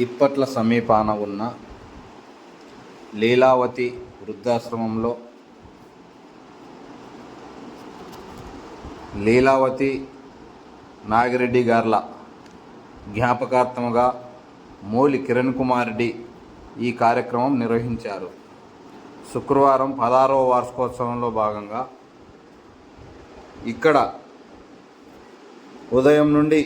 ఇప్పట్ల సమీపాన ఉన్న లీలావతి వృద్ధాశ్రమంలో లీలావతి నాగిరెడ్డి గార్ల జ్ఞాపకార్థముగా మోలి కిరణ్ కుమార్ రెడ్డి ఈ కార్యక్రమం నిర్వహించారు. శుక్రవారం 16వ వార్షికోత్సవంలో భాగంగా ఇక్కడ ఉదయం నుండి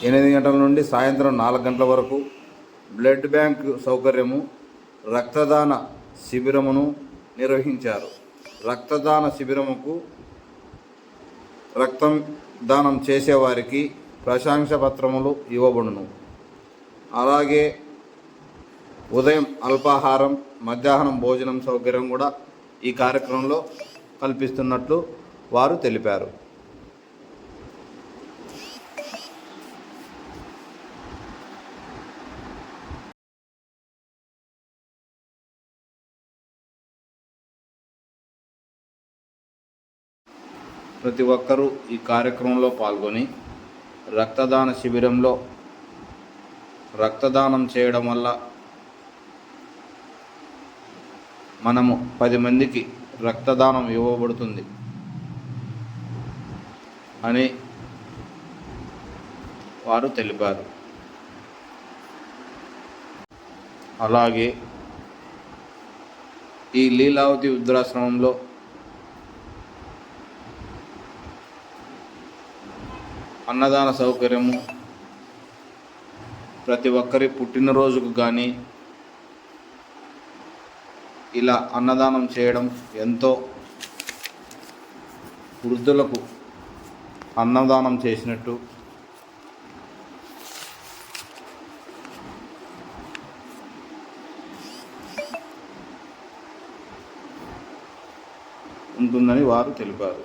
8 గంటల నుండి సాయంత్రం 4 గంటల వరకు బ్లడ్ బ్యాంక్ సౌకర్యము, రక్తదాన శిబిరమును నిర్వహించారు. రక్తదాన శిబిరముకు రక్తం దానం చేసేవారికి ప్రశంసా పత్రములు ఇవ్వబడును. అలాగే ఉదయం అల్పాహారం, మధ్యాహ్నం భోజనం సౌకర్యం కూడా ఈ కార్యక్రమంలో కల్పిస్తున్నట్లు వారు తెలిపారు. ప్రతి ఒక్కరూ ఈ కార్యక్రమంలో పాల్గొని రక్తదాన శిబిరంలో రక్తదానం చేయడం వల్ల మనము 10 మందికి రక్తదానం ఇవ్వబడుతుంది అని వారు తెలిపారు. అలాగే ఈ లీలావతి వృద్ధాశ్రమంలో అన్నదాన సౌకర్యము, ప్రతి ఒక్కరి పుట్టినరోజుకు కానీ ఇలా అన్నదానం చేయడం ఎంతో వృద్ధులకు అన్నదానం చేసినట్టు ఉంటుందని వారు తెలిపారు.